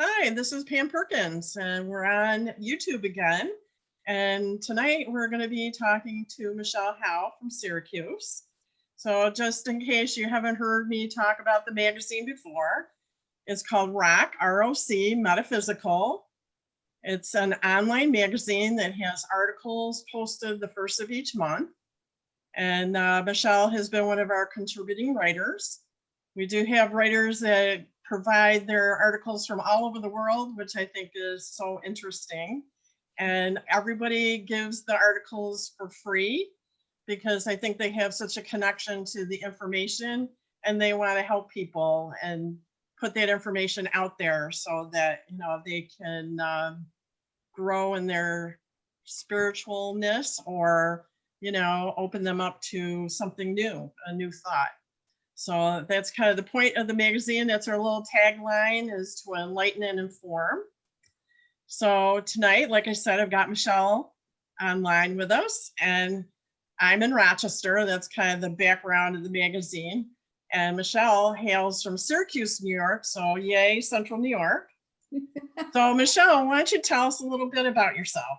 Hi, this is Pam Perkins, and we're on YouTube again. And tonight we're going to be talking to Michelle Howe from Syracuse. So, just in case you haven't heard me talk about the magazine before, it's called ROC Metaphysical. It's an online magazine that has articles posted the first of each month. And Michelle has been one of our contributing writers. We do have writers that provide their articles from all over the world, which I think is so interesting. And everybody gives the articles for free because I think they have such a connection to the information and they want to help people and put that information out there so that, they can grow in their spiritualness or, open them up to something new, a new thought. So that's kind of the point of the magazine. That's our little tagline, is to enlighten and inform. So tonight, like I said, I've got Michelle online with us, and I'm in Rochester. That's kind of the background of the magazine. And Michelle hails from Syracuse, New York. So yay, Central New York. So Michelle, why don't you tell us a little bit about yourself?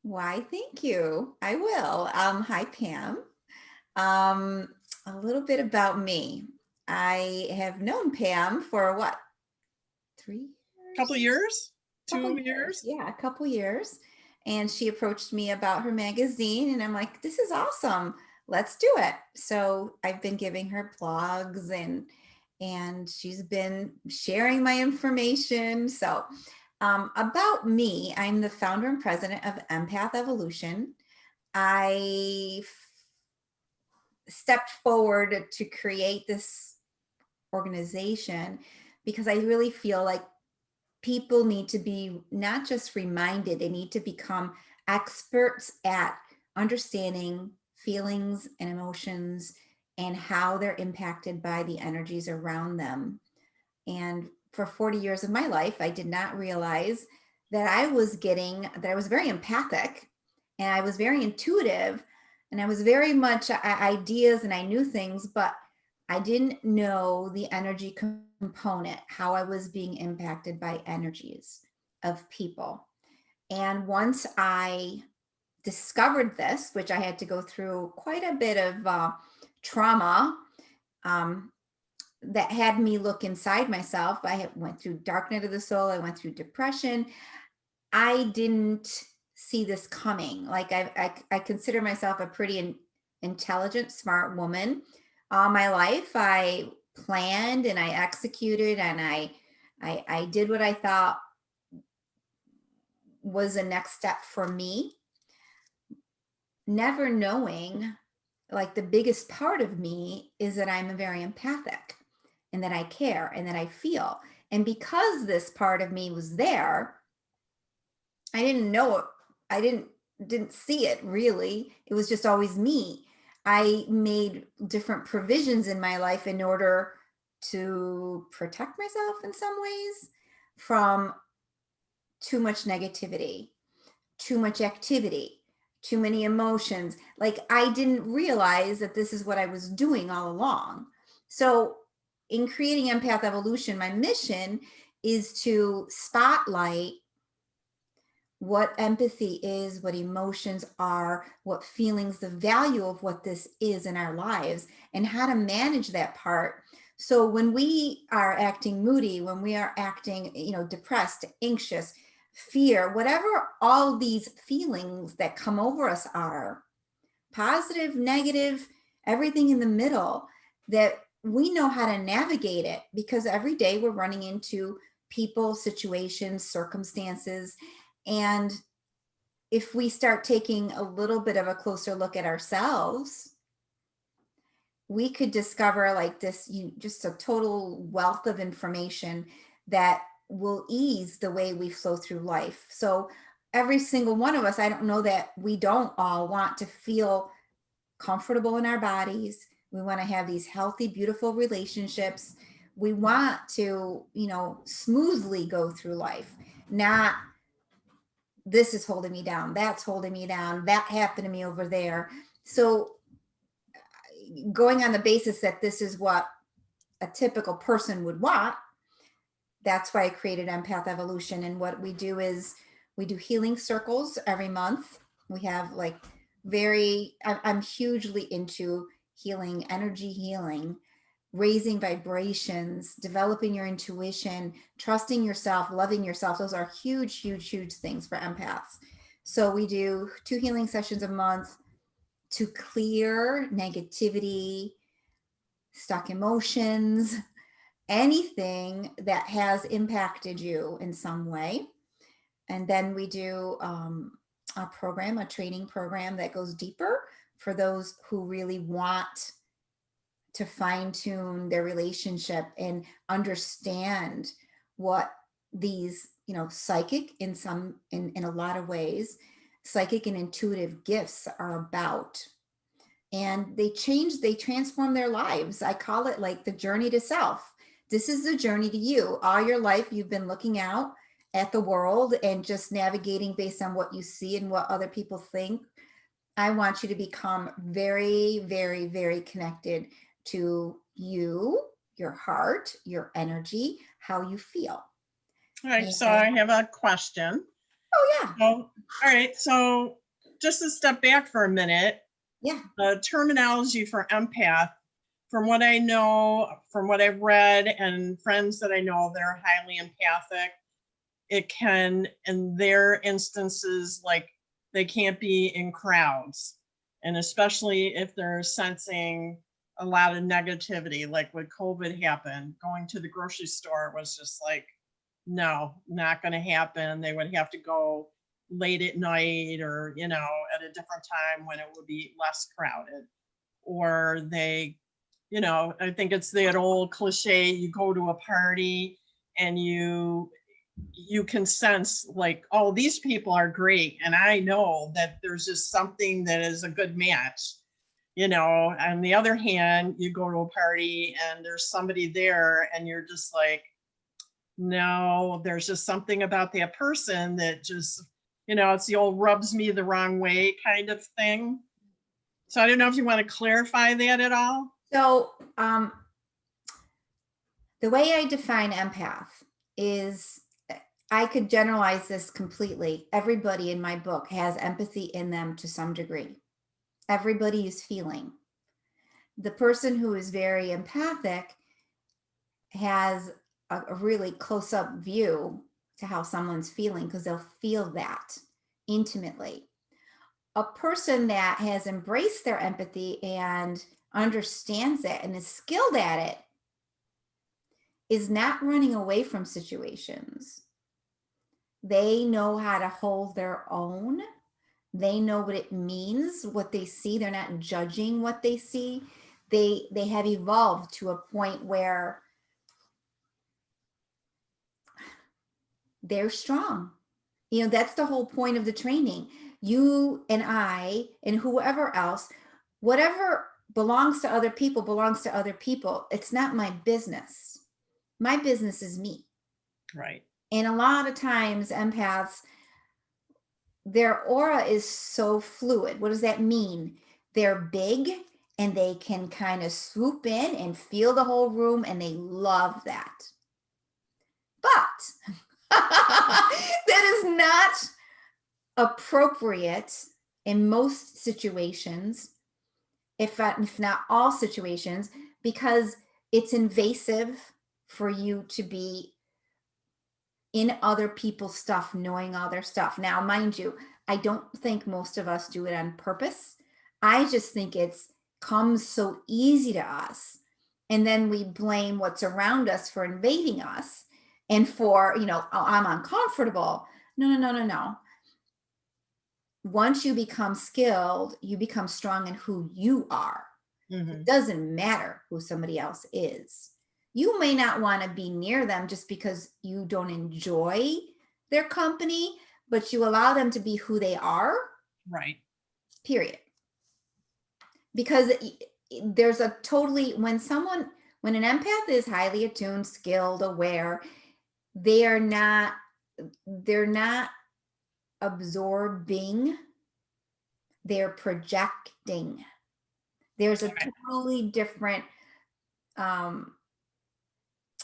Why, thank you. I will. Hi, Pam. A little bit about me. I have known Pam for what, 3 years? Couple years? Couple 2 years? Yeah, a couple years. And she approached me about her magazine, and I'm like, this is awesome. Let's do it. So I've been giving her blogs and she's been sharing my information. So about me, I'm the founder and president of Empath Evolution. I stepped forward to create this organization because I really feel like people need to be not just reminded, they need to become experts at understanding feelings and emotions and how they're impacted by the energies around them. And for 40 years of my life, I did not realize that I was very empathic and I was very intuitive and I was very much ideas and I knew things, but I didn't know the energy component, how I was being impacted by energies of people. And once I discovered this, which I had to go through quite a bit of trauma, that had me look inside myself. I went through dark night of the soul. I went through depression. I didn't see this coming. Like I consider myself a pretty intelligent, smart woman. All my life, I planned and I executed and I did what I thought was a next step for me, never knowing, like, the biggest part of me is that I'm very empathic and that I care and that I feel. And because this part of me was there, I didn't know it. I didn't see it really. It was just always me. I made different provisions in my life in order to protect myself in some ways from too much negativity, too much activity, too many emotions. Like, I didn't realize that this is what I was doing all along. So in creating Empath Evolution, my mission is to spotlight what empathy is, what emotions are, what feelings, the value of what this is in our lives, and how to manage that part. So when we are acting moody, when we are acting, depressed, anxious, fear, whatever all these feelings that come over us are, positive, negative, everything in the middle, that we know how to navigate it, because every day we're running into people, situations, circumstances. And if we start taking a little bit of a closer look at ourselves, we could discover, like, this, just a total wealth of information that will ease the way we flow through life. So every single one of us, I don't know that we don't all want to feel comfortable in our bodies. We want to have these healthy, beautiful relationships. We want to, smoothly go through life, not this is holding me down, that's holding me down, that happened to me over there. So going on the basis that this is what a typical person would want, that's why I created Empath Evolution. And what we do is we do healing circles every month. We have like I'm hugely into healing, energy healing, raising vibrations, developing your intuition, trusting yourself, loving yourself. Those are huge, huge, huge things for empaths. So we do 2 healing sessions a month to clear negativity, stuck emotions, anything that has impacted you in some way. And then we do a training program that goes deeper for those who really want to fine tune their relationship and understand what these, psychic in a lot of ways, psychic and intuitive gifts are about. And they transform their lives. I call it like the journey to self. This is the journey to you. All your life, you've been looking out at the world and just navigating based on what you see and what other people think. I want you to become very, very, very connected to you, your heart, your energy, how you feel. All right, so I have a question. Oh, yeah. So, all right, so just to step back for a minute. Yeah. The terminology for empath, from what I know, from what I've read, and friends that I know that are highly empathic, it can, in their instances, like they can't be in crowds. And especially if they're sensing a lot of negativity, like when COVID happened, going to the grocery store was just like, no, not going to happen. They would have to go late at night or, at a different time when it would be less crowded. Or they, I think it's that old cliche, you go to a party and you can sense like, oh, these people are great. And I know that there's just something that is a good match. On the other hand, you go to a party and there's somebody there and you're just like, no, there's just something about that person that just, it's the old rubs me the wrong way kind of thing. So I don't know if you want to clarify that at all. So the way I define empath is, I could generalize this completely. Everybody in my book has empathy in them to some degree. Everybody is feeling. The person who is very empathic has a really close-up view to how someone's feeling because they'll feel that intimately. A person that has embraced their empathy and understands it and is skilled at it is not running away from situations. They know how to hold their own. They know what it means, what they see. They're not judging what they see. They have evolved to a point where they're strong. That's the whole point of the training. You and I and whoever else, whatever belongs to other people belongs to other people. It's not my business. My business is me. Right. And a lot of times empaths, their aura is so fluid. What does that mean? They're big and they can kind of swoop in and feel the whole room, and they love that. But that is not appropriate in most situations, if not all situations, because it's invasive for you to be in other people's stuff, knowing all their stuff. Now, mind you, I don't think most of us do it on purpose. I just think it's comes so easy to us. And then we blame what's around us for invading us and for, oh, I'm uncomfortable. No. Once you become skilled, you become strong in who you are. Mm-hmm. It doesn't matter who somebody else is. You may not want to be near them just because you don't enjoy their company, but you allow them to be who they are. Right. Period. Because there's when an empath is highly attuned, skilled, aware, they're not absorbing, they're projecting. There's a totally different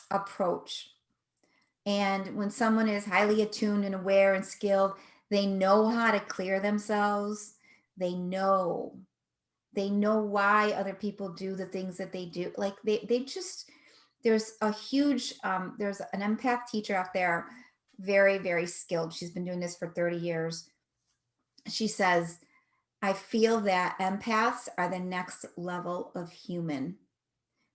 approach. And when someone is highly attuned and aware and skilled, they know how to clear themselves. They know why other people do the things that they do. Like they just, there's a huge, there's an empath teacher out there, very, very skilled. She's been doing this for 30 years. She says, I feel that empaths are the next level of human,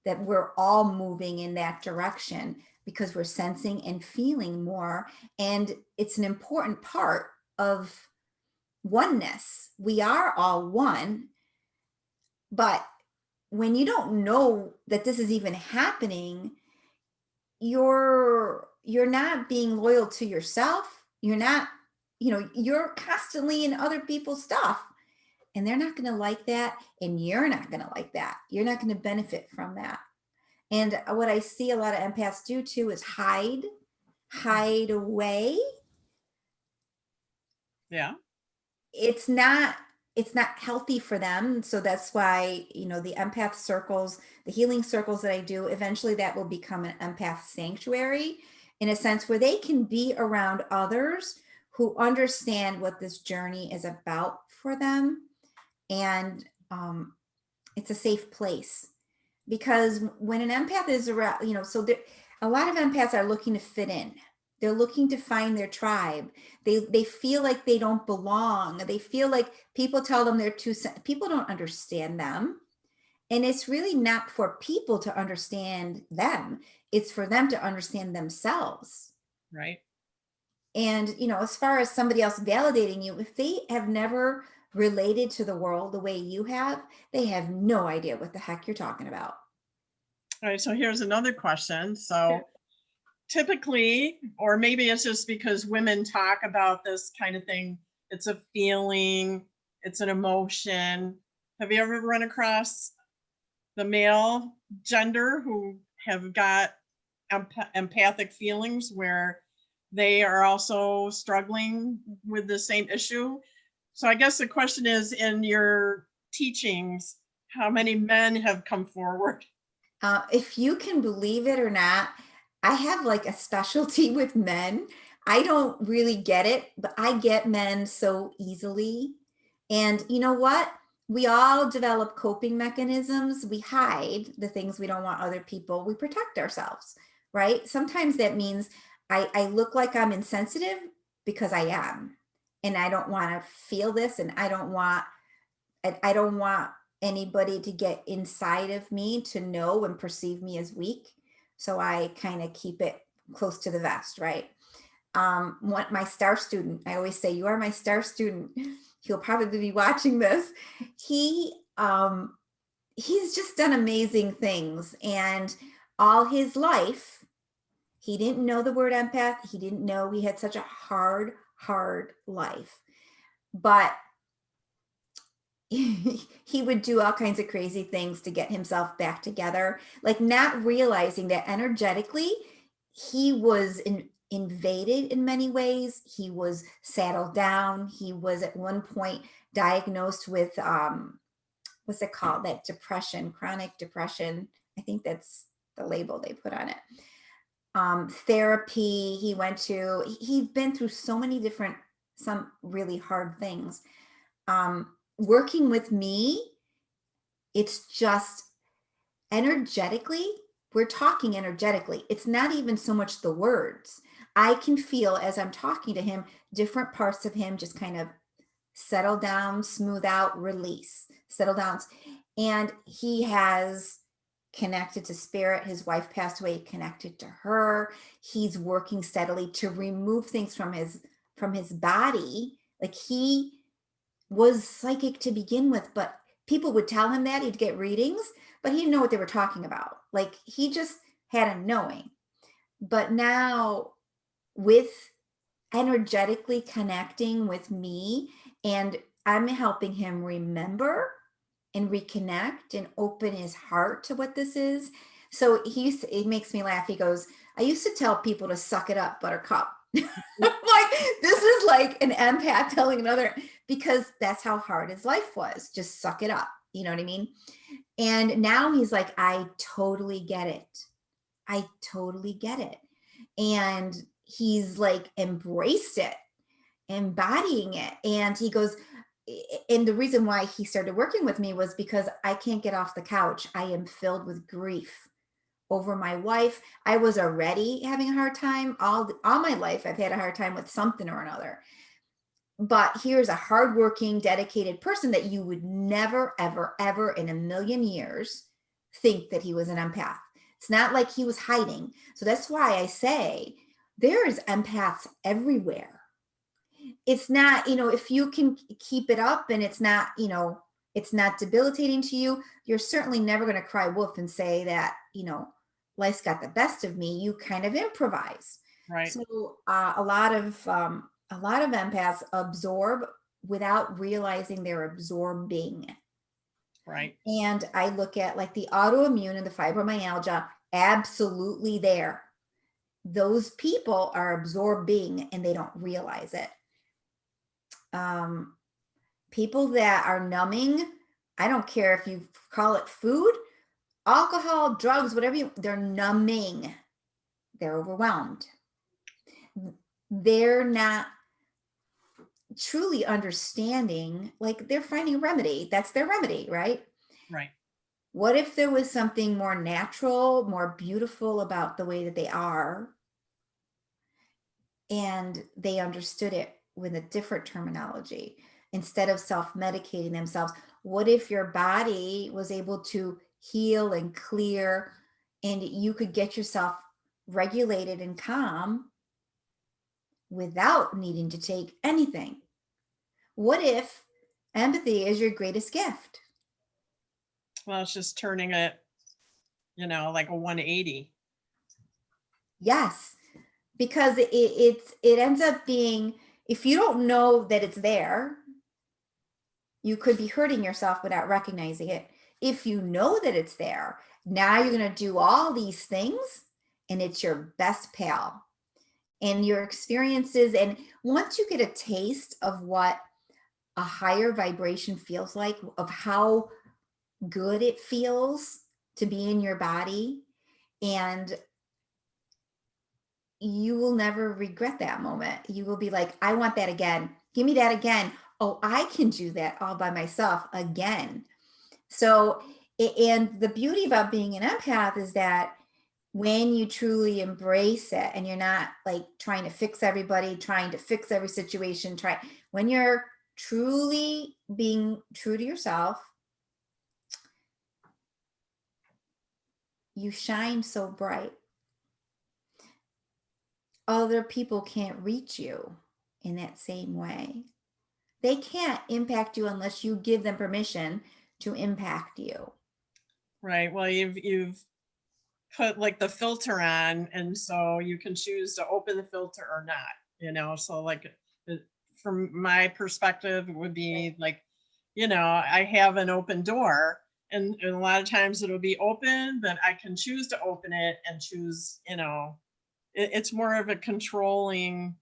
that we're all moving in that direction because we're sensing and feeling more. And it's an important part of oneness. We are all one, but when you don't know that this is even happening, you're not being loyal to yourself. You're not, you're constantly in other people's stuff, and they're not going to like that, and you're not going to like that. You're not going to benefit from that. And what I see a lot of empaths do too is hide away. Yeah. It's not healthy for them. So that's why, the empath circles, the healing circles that I do, eventually that will become an empath sanctuary, in a sense where they can be around others who understand what this journey is about for them. And it's a safe place, because when an empath is around, a lot of empaths are looking to fit in. They're looking to find their tribe. They feel like they don't belong. They feel like people tell them they're people don't understand them. And it's really not for people to understand them. It's for them to understand themselves. Right. And, as far as somebody else validating you, if they have never related to the world the way you have, they have no idea what the heck you're talking about. All right. So here's another question. So typically, or maybe it's just because women talk about this kind of thing, it's a feeling, it's an emotion. Have you ever run across the male gender who have got empathic feelings where they are also struggling with the same issue? So I guess the question is, in your teachings, how many men have come forward? If you can believe it or not, I have like a specialty with men. I don't really get it, but I get men so easily. And you know what? We all develop coping mechanisms. We hide the things we don't want other people. We protect ourselves, right? Sometimes that means I look like I'm insensitive because I am. And I don't want to feel this, and I don't want anybody to get inside of me to know and perceive me as weak. So I kind of keep it close to the vest, right? What my star student, I always say, you are my star student. He'll probably be watching this. He's just done amazing things. And all his life, he didn't know the word empath. He didn't know he had such a hard life. But he would do all kinds of crazy things to get himself back together, like not realizing that energetically he was invaded in many ways. He was saddled down. He was at one point diagnosed with what's it called, that depression, chronic depression. I think that's the label they put on it. Therapy he went to. He's been through so many different, some really hard things. Working with me, it's just energetically, we're talking energetically. It's not even so much the words. I can feel, as I'm talking to him, different parts of him just kind of settle down, smooth out, release, settle down. And he has connected to spirit. His wife passed away, connected to her. He's working steadily to remove things from his body. Like, he was psychic to begin with, but people would tell him that he'd get readings, but he didn't know what they were talking about. Like, he just had a knowing. But now, with energetically connecting with me, and I'm helping him remember and reconnect and open his heart to what this is. So it makes me laugh. He goes, I used to tell people to suck it up, buttercup. Like, this is like an empath telling another, because that's how hard his life was. Just suck it up. You know what I mean? And now he's like, I totally get it. I totally get it. And he's like embraced it, embodying it. And he goes, and the reason why he started working with me was because I can't get off the couch. I am filled with grief over my wife. I was already having a hard time all my life. I've had a hard time with something or another. But here's a hardworking, dedicated person that you would never, ever, ever in a million years think that he was an empath. It's not like he was hiding. So that's why I say there's empaths everywhere. It's not, if you can keep it up and it's not, it's not debilitating to you, you're certainly never going to cry wolf and say that, life's got the best of me. You kind of improvise. Right. So a lot of empaths absorb without realizing they're absorbing. Right. And I look at like the autoimmune and the fibromyalgia, absolutely there. Those people are absorbing and they don't realize it. People that are numbing, I don't care if you call it food, alcohol, drugs, whatever, they're numbing. They're overwhelmed. They're not truly understanding, like they're finding a remedy. That's their remedy, right? Right. What if there was something more natural, more beautiful about the way that they are, and they understood it with a different terminology instead of self-medicating themselves? What if your body was able to heal and clear and you could get yourself regulated and calm without needing to take anything? What if empathy is your greatest gift? Well, it's just turning it, like a 180. Yes, because it ends up being, if you don't know that it's there, you could be hurting yourself without recognizing it. If you know that it's there, now you're going to do all these things and it's your best pal. And your experiences, and once you get a taste of what a higher vibration feels like, of how good it feels to be in your body, and you will never regret that moment. You will be like, I want that again. Give me that again. Oh, I can do that all by myself again. So, and the beauty about being an empath is that when you truly embrace it and you're not like trying to fix everybody, trying to fix every situation, when you're truly being true to yourself, you shine so bright. Other people can't reach you in that same way. They can't impact you unless you give them permission to impact you. Right. Well, you've put like the filter on, and so you can choose to open the filter or not, so like from my perspective, it would be like, I have an open door, and a lot of times it'll be open, but I can choose to open it and choose, it's more of a controlling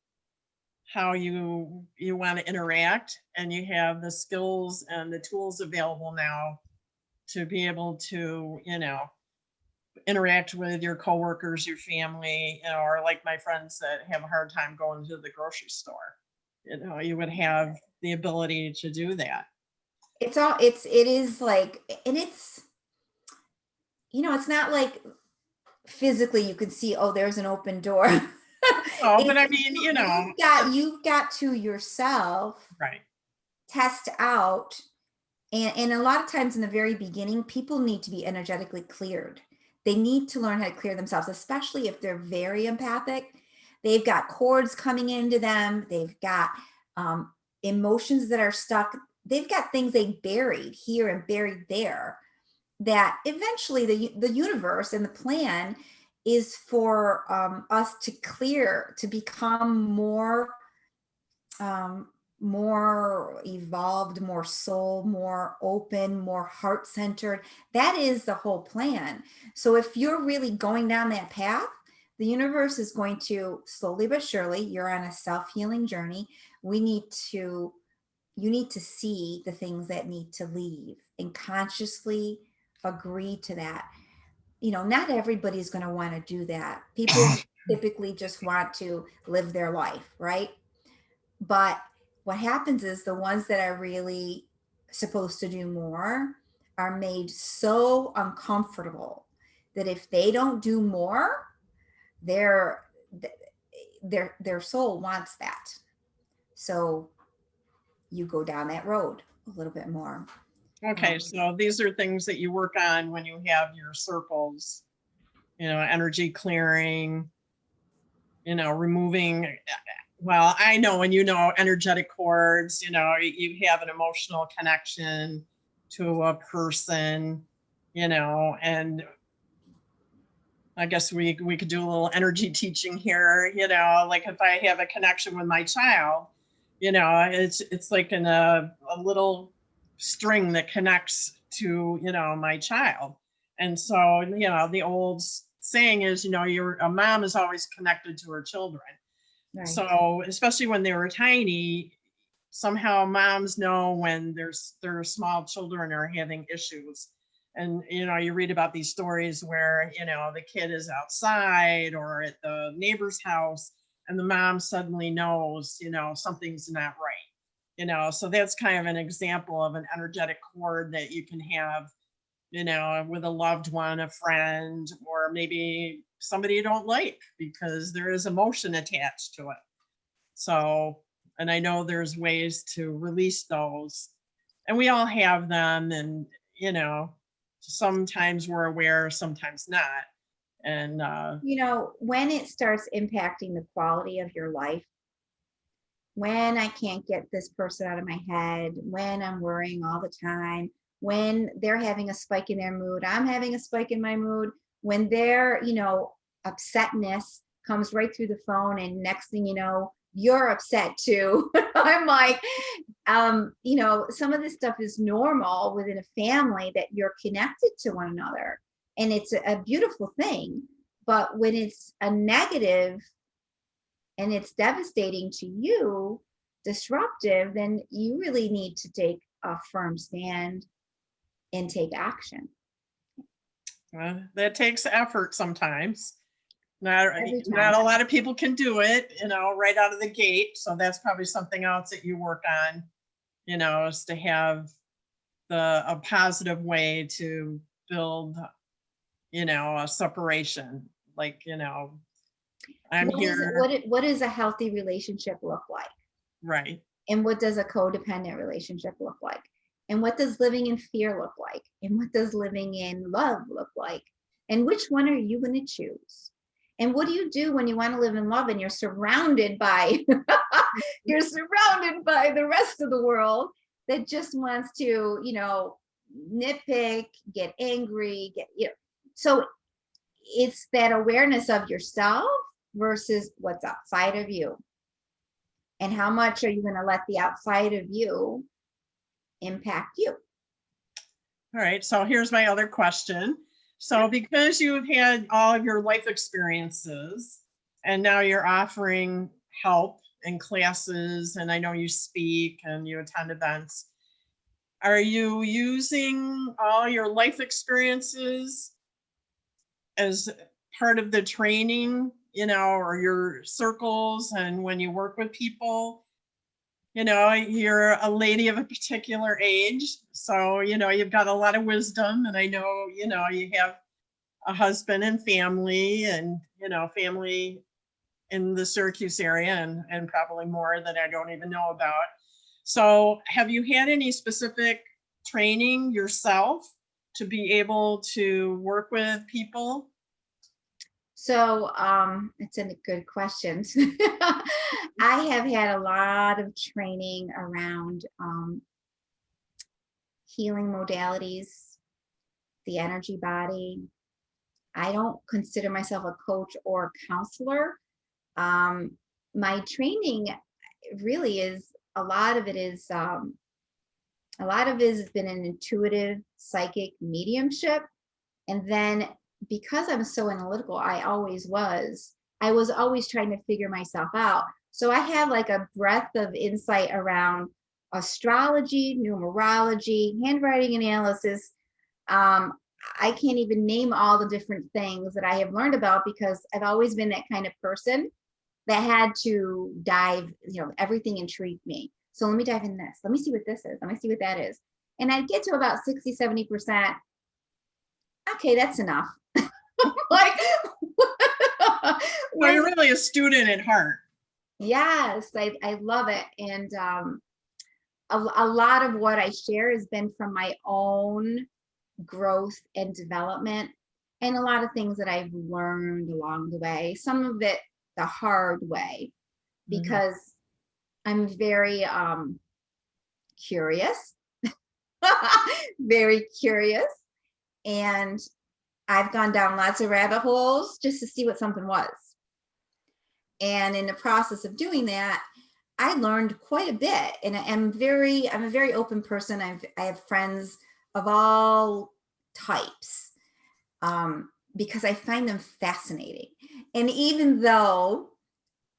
how you want to interact, and you have the skills and the tools available now to be able to, interact with your coworkers, your family, or like my friends that have a hard time going to the grocery store. You would have the ability to do that. It is like, and it's not like physically you can see, oh, there's an open door. Oh, but I mean, you've got to yourself right. test out. And a lot of times in the very beginning, people need to be energetically cleared. They need to learn how to clear themselves, especially if they're very empathic. They've got cords coming into them. They've got emotions that are stuck. They've got things they buried here and buried there, that eventually the universe and the plan is for us to clear, to become more evolved, more soul, more open, more heart-centered. That is the whole plan. So if you're really going down that path, the universe is going to slowly but surely, you're on a self-healing journey. You need to see the things that need to leave and consciously agree to that. Not everybody's going to want to do that. People typically just want to live their life, right? But what happens is the ones that are really supposed to do more are made so uncomfortable that if they don't do more, their their soul wants that. So you go down that road a little bit more. Okay, so these are things that you work on when you have your circles, energy clearing, removing. Well, I know when energetic cords, you have an emotional connection to a person, and I guess we could do a little energy teaching here, like if I have a connection with my child, it's like in a little string that connects to, my child. And so, the old saying is, a mom is always connected to her children. Right. So especially when they were tiny, somehow moms know when their small children are having issues. And you read about these stories where the kid is outside or at the neighbor's house and the mom suddenly knows something's not right. So that's kind of an example of an energetic cord that you can have with a loved one, a friend, or maybe somebody you don't like because there is emotion attached to it. So, and I know there's ways to release those, and we all have them, and sometimes we're aware, sometimes not. And when it starts impacting the quality of your life, when I can't get this person out of my head, when I'm worrying all the time, when they're having a spike in their mood, I'm having a spike in my mood, when their, upsetness comes right through the phone, and next thing you know, you're upset too. I'm like, some of this stuff is normal within a family that you're connected to one another. And it's a beautiful thing. But when it's a negative and it's devastating to you, disruptive, then you really need to take a firm stand and take action. That takes effort sometimes. Not a lot of people can do it, right out of the gate. So that's probably something else that you work on, is to have a positive way to build, a separation. Like, I'm here. What does a healthy relationship look like? Right. And what does a codependent relationship look like? And what does living in fear look like? And what does living in love look like? And which one are you going to choose? And what do you do when you want to live in love and you're surrounded by the rest of the world that just wants to, nitpick, get angry, so it's that awareness of yourself versus what's outside of you. And how much are you going to let the outside of you impact you? All right. So here's my other question. So because you've had all of your life experiences and now you're offering help in classes, and I know you speak and you attend events, are you using all your life experiences as part of the training, or your circles, and when you work with people? You're a lady of a particular age, so you've got a lot of wisdom, and I know you have a husband and family, and family in the Syracuse area, and probably more that I don't even know about. So have you had any specific training yourself to be able to work with people? So it's a good question. I have had a lot of training around healing modalities, the energy body. I don't consider myself a coach or counselor. My training really is, a lot of it has been an intuitive psychic mediumship. And then because I'm so analytical, I was always trying to figure myself out. So I have like a breadth of insight around astrology, numerology, handwriting analysis. I can't even name all the different things that I have learned about, because I've always been that kind of person that had to dive, everything intrigued me. So let me dive in this. Let me see what this is. Let me see what that is. And I'd get to about 60, 70%. Okay, that's enough. Like, well, you're really a student at heart. yes, I love it. And a lot of what I share has been from my own growth and development, and a lot of things that I've learned along the way, some of it the hard way, because I'm very curious, very curious. And I've gone down lots of rabbit holes just to see what something was. And in the process of doing that, I learned quite a bit. And I'm a very open person. I have friends of all types, because I find them fascinating. And even though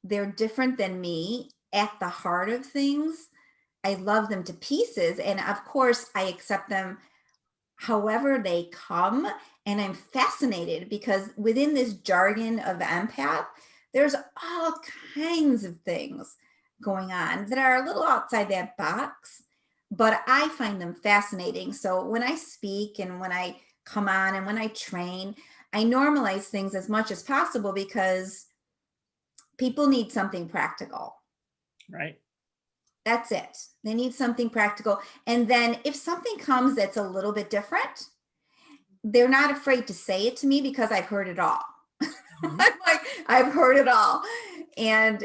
they're different than me at the heart of things, I love them to pieces. And of course, I accept them however they come. And I'm fascinated because within this jargon of empath, there's all kinds of things going on that are a little outside that box, but I find them fascinating. So when I speak and when I come on and when I train, I normalize things as much as possible, because people need something practical. Right. That's it. They need something practical. And then if something comes that's a little bit different, they're not afraid to say it to me, because I've heard it all. I'm like, I've heard it all. And,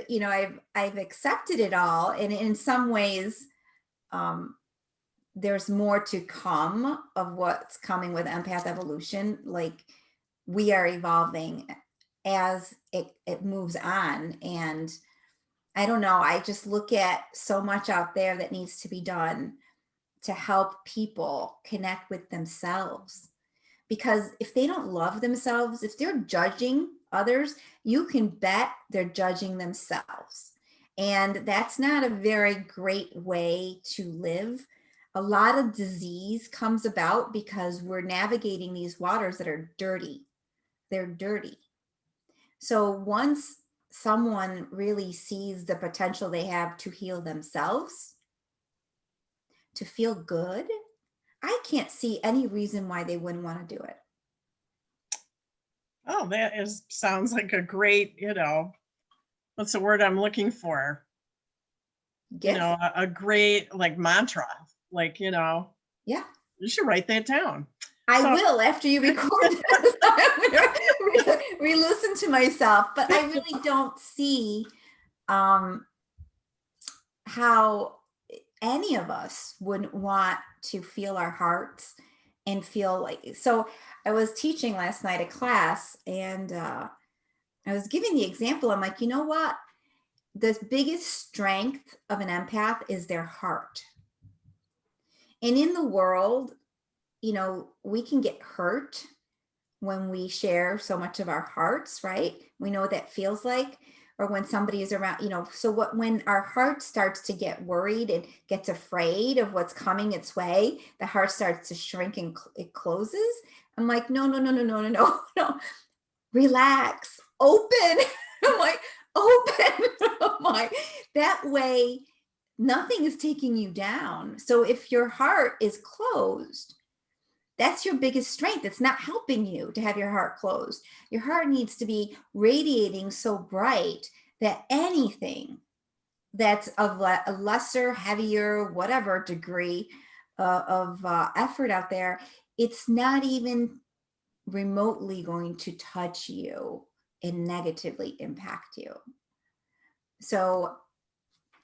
I've accepted it all. And in some ways, there's more to come of what's coming with empath evolution. Like, we are evolving as it moves on. And I don't know, I just look at so much out there that needs to be done to help people connect with themselves. Because if they don't love themselves, if they're judging others, you can bet they're judging themselves. And that's not a very great way to live. A lot of disease comes about because we're navigating these waters that are dirty. They're dirty. So once someone really sees the potential they have to heal themselves, to feel good, I can't see any reason why they wouldn't want to do it. Oh, sounds like a great, what's the word I'm looking for? Gift? A great mantra, Yeah. You should write that down. I will after you record this. Re-listen to myself, but I really don't see how any of us wouldn't want to feel our hearts and feel like. So I was teaching last night a class, and I was giving the example. I'm like, you know what? The biggest strength of an empath is their heart. And in the world, we can get hurt when we share so much of our hearts, right? We know what that feels like. Or when somebody is around, so when our heart starts to get worried and gets afraid of what's coming its way, the heart starts to shrink and it closes. I'm like, no. Relax, open. I'm like, open. I'm like, that way, nothing is taking you down. So if your heart is closed, that's your biggest strength. It's not helping you to have your heart closed. Your heart needs to be radiating so bright that anything that's of a lesser, heavier, whatever degree of effort out there, it's not even remotely going to touch you and negatively impact you. So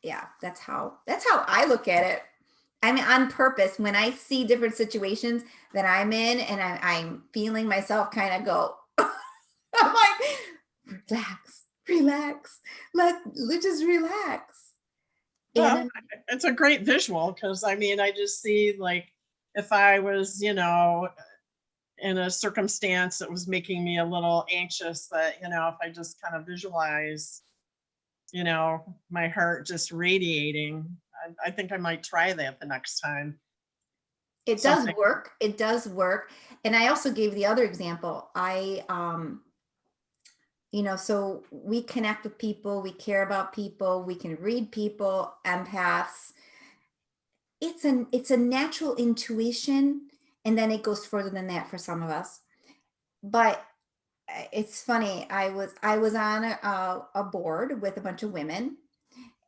yeah, that's how I look at it. I mean, on purpose, when I see different situations that I'm in and I'm feeling myself kind of go, I'm like, relax, let's just relax. Well, it's a great visual, because I just see, if I was, in a circumstance that was making me a little anxious, that, if I just kind of visualize, my heart just radiating, I think I might try that the next time. It does something. work. It does work. And I also gave the other example. So we connect with people, we care about people, we can read people, empaths. It's a natural intuition, and then it goes further than that for some of us. But it's funny. I was on a board with a bunch of women,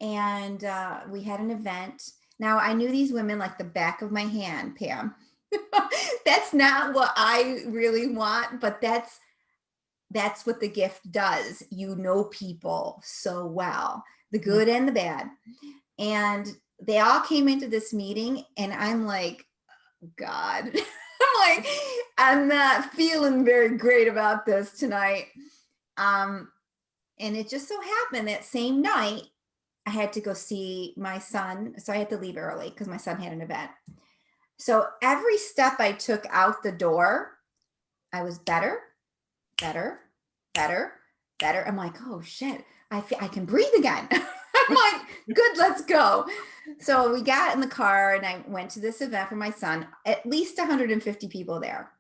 and we had an event. Now I knew these women like the back of my hand, Pam. That's not what I really want, but that's what the gift does. You know people so well, the good and the bad. And they all came into this meeting, and I'm like, God, I'm like, I'm not feeling very great about this tonight. And it just so happened that same night, I had to go see my son. So I had to leave early because my son had an event. So every step I took out the door, I was better, better, better, better. I'm like, oh shit, I can breathe again. I'm like, good, let's go. So we got in the car and I went to this event for my son, at least 150 people there.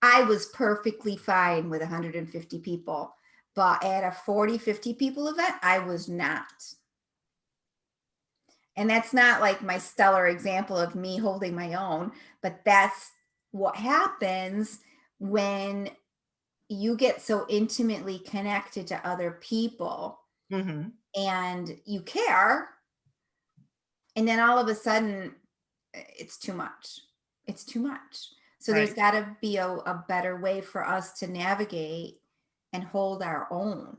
I was perfectly fine with 150 people, but at a 40, 50 people event, I was not. And that's not like my stellar example of me holding my own, but that's what happens when you get so intimately connected to other people and you care. And then all of a sudden, it's too much. It's too much. So there's got to be a better way for us to navigate and hold our own.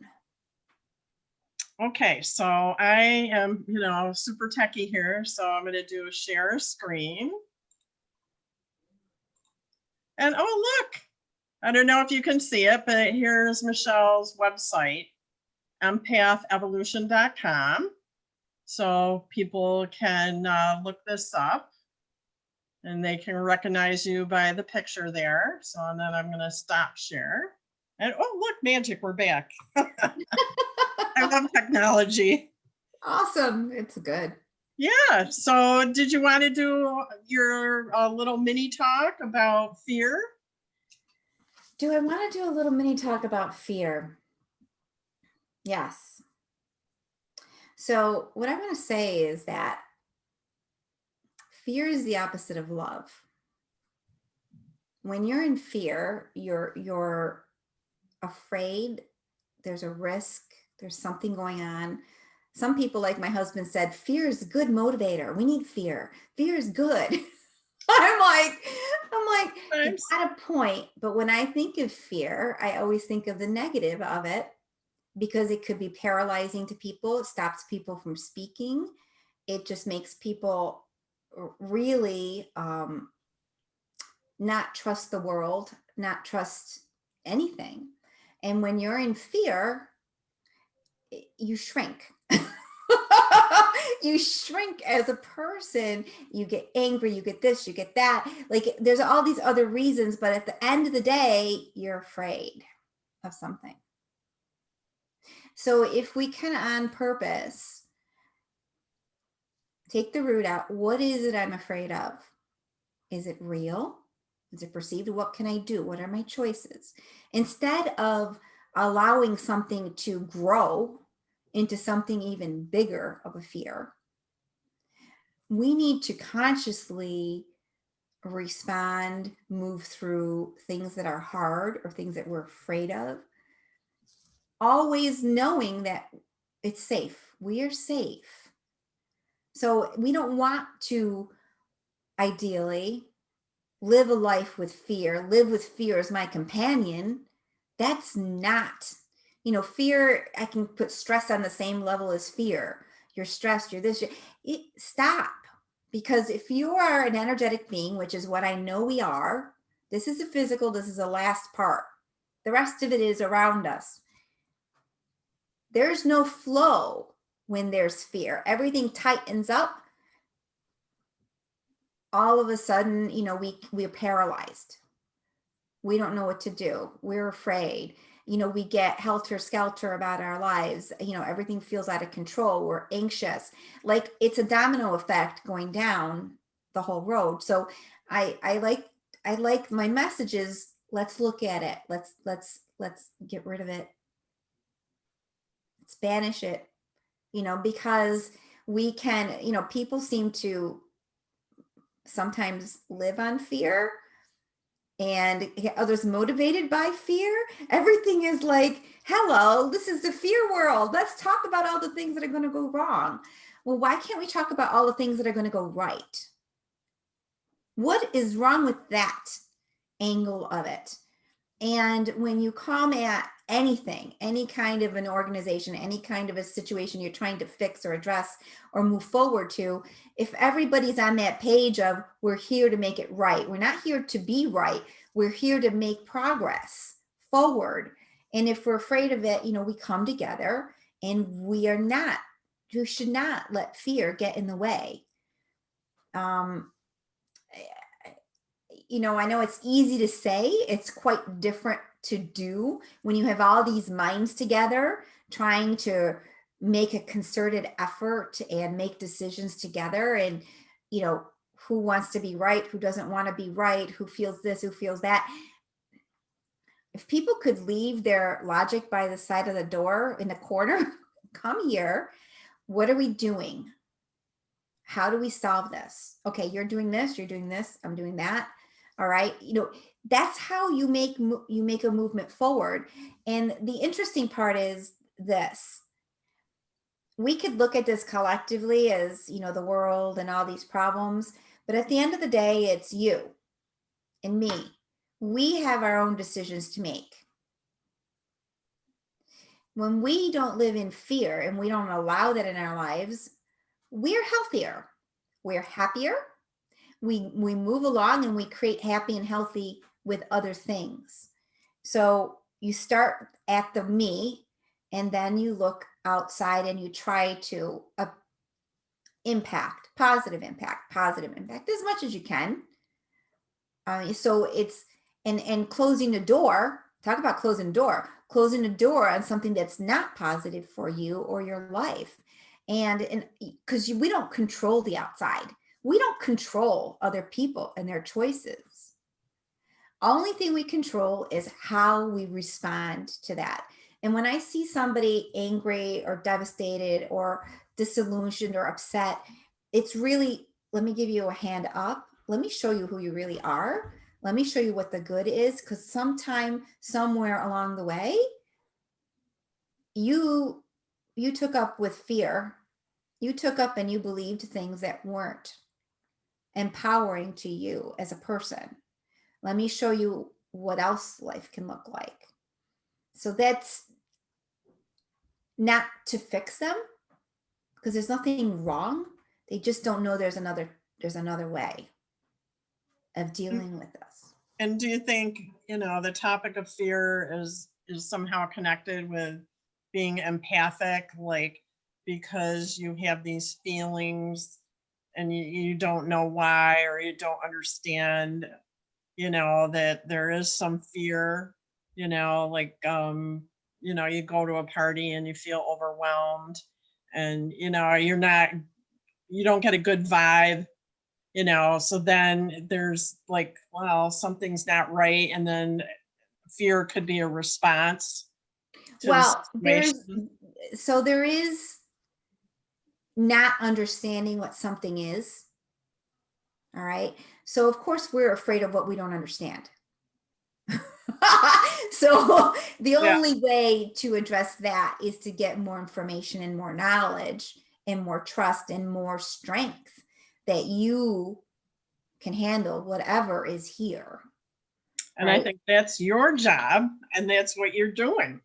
Okay, so I am, super techie here. So I'm going to do a share screen. And oh, look, I don't know if you can see it, but here's Michelle's website, empathevolution.com. So people can look this up and they can recognize you by the picture there. So and then I'm going to stop share. And oh, look, magic, we're back. I love technology. Awesome. It's good. Yeah. So did you want to do your little mini talk about fear? Do I want to do a little mini talk about fear? Yes. So what I want to say is that fear is the opposite of love. When you're in fear, you're afraid, there's a risk, there's something going on. Some people, like my husband said, fear is a good motivator. We need fear. Fear is good. I'm like, it's at a point, but when I think of fear, I always think of the negative of it because it could be paralyzing to people. It stops people from speaking. It just makes people really not trust the world, not trust anything. And when you're in fear, you shrink. You shrink as a person. You get angry, you get this, you get that. Like there's all these other reasons, but at the end of the day, you're afraid of something. So if we can, on purpose, take the root out, what is it I'm afraid of? Is it real? Is it perceived? What can I do? What are my choices? Instead of allowing something to grow into something even bigger of a fear, we need to consciously respond, move through things that are hard or things that we're afraid of, always knowing that it's safe. We are safe. So we don't want to ideally live a life with fear, live with fear as my companion. That's not, fear, I can put stress on the same level as fear. You're stressed, you're this, stop. Because if you are an energetic being, which is what I know we are, this is the physical, this is the last part. The rest of it is around us. There's no flow when there's fear. Everything tightens up. All of a sudden, we're paralyzed. We don't know what to do. We're afraid. We get helter-skelter about our lives. Everything feels out of control. We're anxious. Like it's a domino effect going down the whole road. So I like my messages. Let's look at it. Let's get rid of it. Let's banish it, because we can, people seem to sometimes live on fear and others motivated by fear. Everything is like, hello, this is the fear world. Let's talk about all the things that are going to go wrong. Well, why can't we talk about all the things that are going to go right? What is wrong with that angle of it? And when you come at anything, any kind of an organization, any kind of a situation you're trying to fix or address or move forward to, if everybody's on that page of we're here to make it right, we're not here to be right, we're here to make progress forward. And if we're afraid of it, we come together, and you should not let fear get in the way. I know it's easy to say, it's quite different to do when you have all these minds together trying to make a concerted effort and make decisions together. And, who wants to be right, who doesn't want to be right, who feels this, who feels that. If people could leave their logic by the side of the door in the corner, come here, what are we doing? How do we solve this? Okay, you're doing this, I'm doing that. All right. That's how you make a movement forward. And the interesting part is this. We could look at this collectively as, the world and all these problems, but at the end of the day, it's you and me. We have our own decisions to make. When we don't live in fear and we don't allow that in our lives, we're healthier, we're happier. We move along and we create happy and healthy with other things. So you start at the me, and then you look outside and you try to positive impact as much as you can. So it's, and closing the door, talk about closing the door on something that's not positive for you or your life. And because we don't control the outside. We don't control other people and their choices. Only thing we control is how we respond to that. And when I see somebody angry or devastated or disillusioned or upset, it's really, let me give you a hand up. Let me show you who you really are. Let me show you what the good is, because sometime, somewhere along the way, you took up with fear. You took up and you believed things that weren't empowering to you as a person. Let me show you what else life can look like. So that's not to fix them, because there's nothing wrong. They just don't know there's another way of dealing with this. And do you think, the topic of fear is somehow connected with being empathic, like because you have these feelings and you don't know why, or you don't understand, that there is some fear, like, you go to a party and you feel overwhelmed, and, you don't get a good vibe, so then there's like, well, something's not right. And then fear could be a response to the situation. There is not understanding what something is. All right. So of course we're afraid of what we don't understand. So the only way to address that is to get more information and more knowledge and more trust and more strength that you can handle whatever is here. And right? I think that's your job, and that's what you're doing.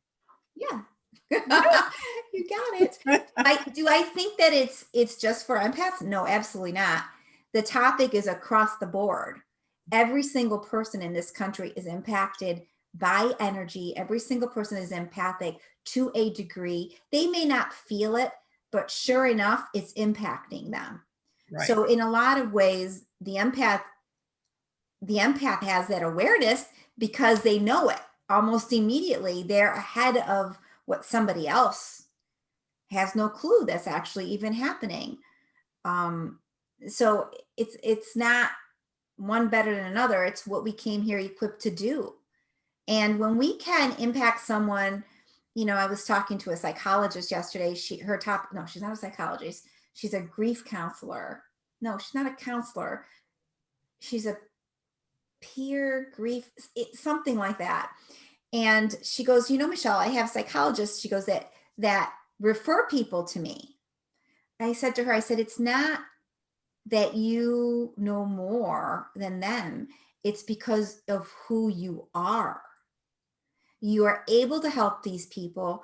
Yeah. You got it. Do I think that it's just for empaths? No, absolutely not. The topic is across the board. Every single person in this country is impacted by energy. Every single person is empathic to a degree. They may not feel it, but sure enough, it's impacting them. Right. So in a lot of ways, the empath has that awareness because they know it almost immediately. They're ahead of what somebody else has no clue that's actually even happening. So it's not one better than another. It's what we came here equipped to do. And when we can impact someone, I was talking to a psychologist yesterday. No, she's not a psychologist. She's a grief counselor. No, she's not a counselor. She's a peer grief, something like that. And she goes, Michelle, I have psychologists. She goes that refer people to me. I said to her, it's not that you know more than them. It's because of who you are. You are able to help these people,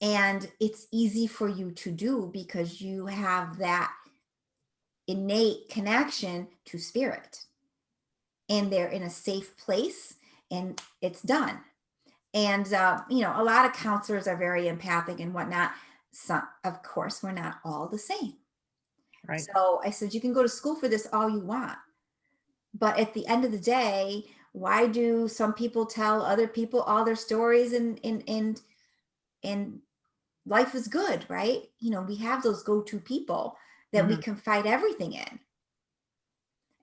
and it's easy for you to do because you have that innate connection to spirit, and they're in a safe place, and it's done. And a lot of counselors are very empathic and whatnot. Some, of course, we're not all the same. Right. So I said, you can go to school for this all you want, but at the end of the day, why do some people tell other people all their stories and life is good, right? We have those go-to people that we confide everything in.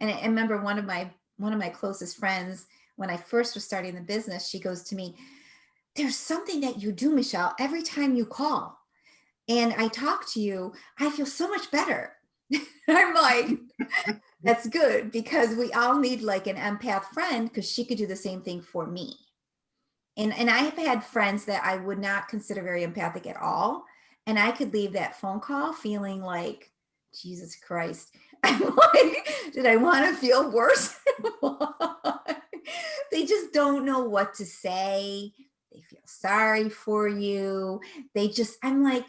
And I remember one of my closest friends, when I first was starting the business, she goes to me, there's something that you do, Michelle, every time you call and I talk to you, I feel so much better. I'm like, that's good, because we all need like an empath friend, because she could do the same thing for me. And I have had friends that I would not consider very empathic at all. And I could leave that phone call feeling like, Jesus Christ, I'm like, did I want to feel worse? They just don't know what to say. They feel sorry for you. I'm like,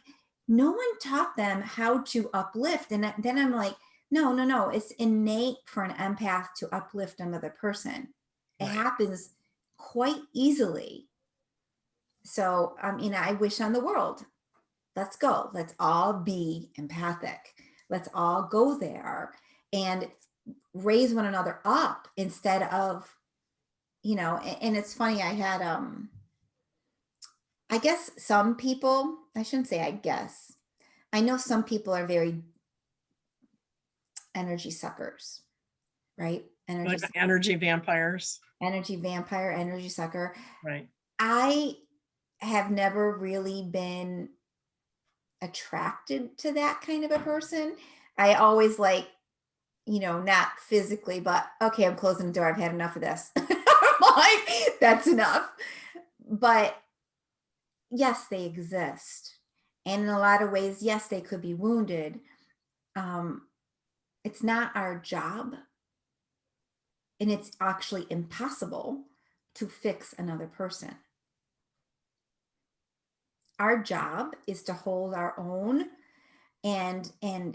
no one taught them how to uplift. And then I'm like, no, it's innate for an empath to uplift another person. It happens quite easily. So, I wish on the world, let's go. Let's all be empathic. Let's all go there and raise one another up instead of, and it's funny, I had, I guess some people, I shouldn't say I guess, I know some people are very energy suckers, right? Energy vampires. Energy vampire, energy sucker. Right. I have never really been attracted to that kind of a person. I always like, not physically, but okay, I'm closing the door. I've had enough of this. I'm like, that's enough. But yes, they exist. And in a lot of ways, yes, they could be wounded. It's not our job. And it's actually impossible to fix another person. Our job is to hold our own and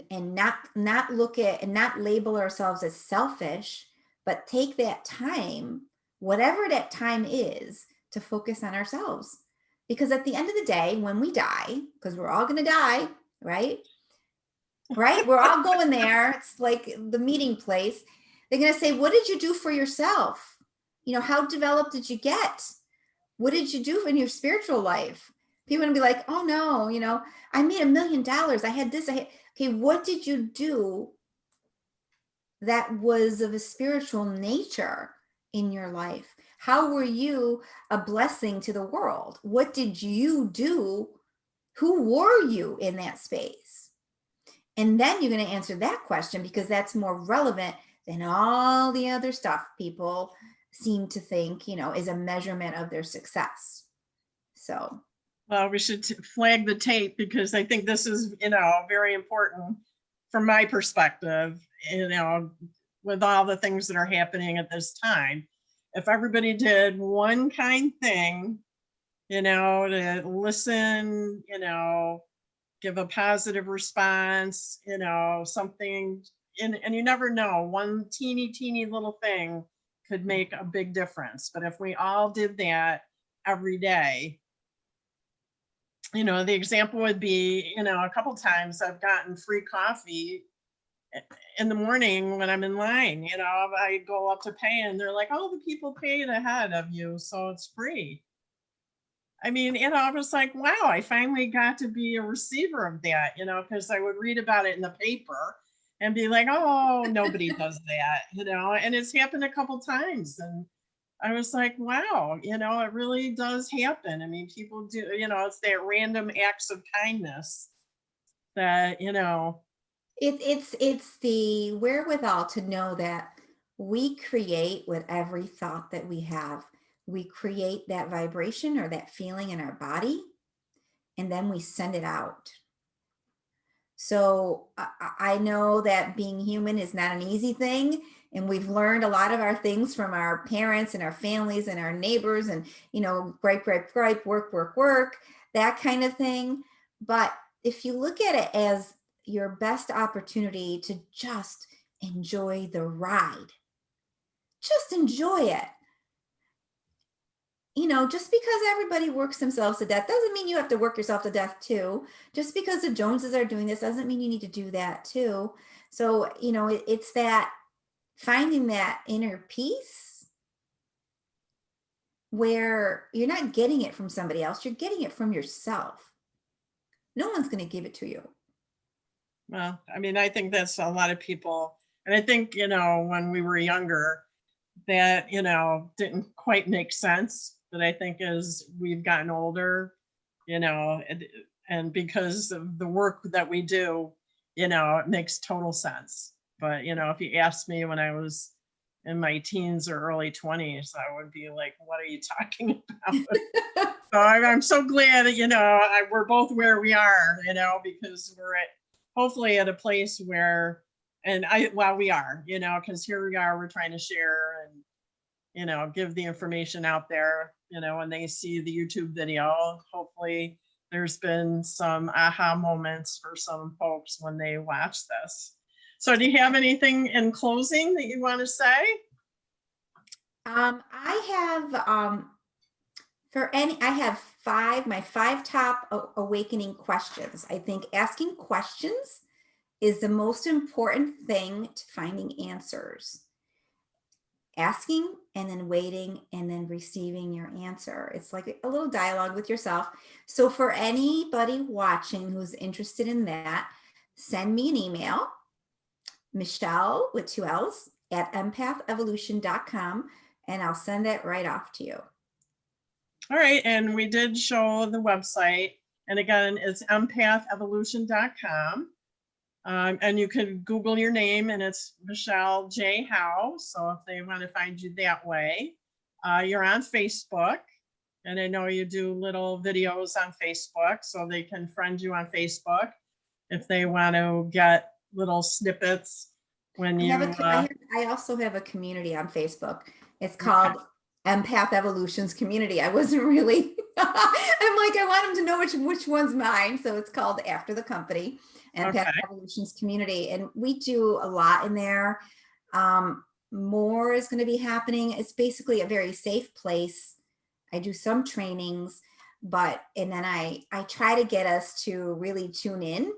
not look at and not label ourselves as selfish, but take that time, whatever that time is, to focus on ourselves. Because at the end of the day, when we die, because we're all going to die, right? We're all going there. It's like the meeting place. They're going to say, what did you do for yourself? How developed did you get? What did you do in your spiritual life? People are going to be like, oh no, I made $1 million. I had this. Okay, what did you do that was of a spiritual nature in your life? How were you a blessing to the world? What did you do? Who were you in that space? And then you're going to answer that question, because that's more relevant than all the other stuff people seem to think, is a measurement of their success. So. Well, we should flag the tape, because I think this is, very important from my perspective, with all the things that are happening at this time. If everybody did one kind thing, to listen, give a positive response, something, and you never know, one teeny little thing could make a big difference. But if we all did that every day, the example would be, a couple times I've gotten free coffee in the morning when I'm in line. I go up to pay and they're like, oh, the people paid ahead of you, so it's free. I mean, I was like, wow, I finally got to be a receiver of that, because I would read about it in the paper and be like, oh, nobody does that, and it's happened a couple times. And I was like, wow, it really does happen. I mean, people do, it's that random acts of kindness that, It's the wherewithal to know that we create with every thought that we have. We create that vibration or that feeling in our body, and then we send it out. So I know that being human is not an easy thing. And we've learned a lot of our things from our parents and our families and our neighbors and, gripe, gripe, gripe, work, work, work, that kind of thing. But if you look at it as your best opportunity to just enjoy the ride, just enjoy it. Just because everybody works themselves to death doesn't mean you have to work yourself to death too. Just because the Joneses are doing this doesn't mean you need to do that too. So, it's that finding that inner peace where you're not getting it from somebody else, you're getting it from yourself. No one's going to give it to you. well, I mean, I think that's a lot of people. And I think, when we were younger, that, didn't quite make sense. But I think as we've gotten older, and because of the work that we do, it makes total sense. But, if you asked me when I was in my teens or early 20s, I would be like, what are you talking about? So I'm so glad that, we're both where we are, because we're hopefully at a place where, and we are, because here we are, we're trying to share and, give the information out there, when they see the YouTube video. Hopefully there's been some aha moments for some folks when they watch this. So do you have anything in closing that you want to say? I have my 5 top awakening questions. I think asking questions is the most important thing to finding answers. Asking and then waiting and then receiving your answer. It's like a little dialogue with yourself. So for anybody watching who's interested in that, send me an email, Michelle with 2 L's at empathevolution.com, and I'll send that right off to you. All right. And we did show the website. And again, it's empathevolution.com. And you can Google your name, and it's Michelle J. Howe. So if they want to find you that way, you're on Facebook. And I know you do little videos on Facebook, so they can friend you on Facebook if they want to get little snippets when you. I also have a community on Facebook. It's called Empath Evolution's Community. I wasn't really, I'm like, I want them to know which one's mine. So it's called After the Company, Empath Evolution's Community. And we do a lot in there. More is going to be happening. It's basically a very safe place. I do some trainings, and then I try to get us to really tune in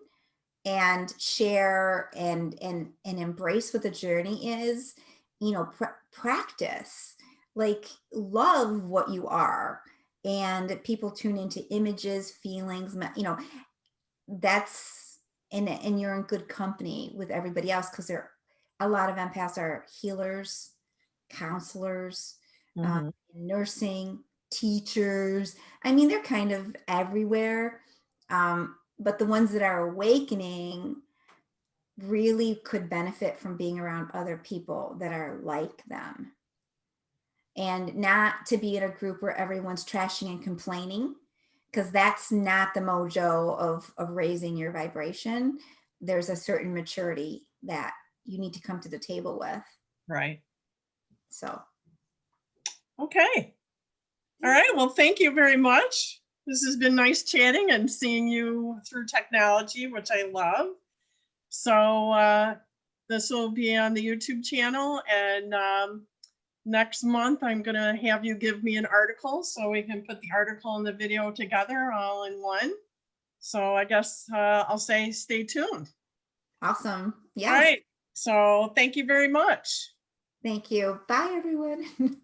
and share and embrace what the journey is, practice, like love what you are. And people tune into images, feelings, that's, and you're in good company with everybody else, because a lot of empaths are healers, counselors, nursing, teachers. I mean, they're kind of everywhere. But the ones that are awakening really could benefit from being around other people that are like them, and not to be in a group where everyone's trashing and complaining, because that's not the mojo of raising your vibration. There's a certain maturity that you need to come to the table with. Right. So. Okay. All right. Well, thank you very much. This has been nice chatting and seeing you through technology, which I love. So this will be on the YouTube channel. And next month, I'm going to have you give me an article so we can put the article and the video together all in one. So I guess I'll say stay tuned. Awesome. Yes. All right. So thank you very much. Thank you. Bye, everyone.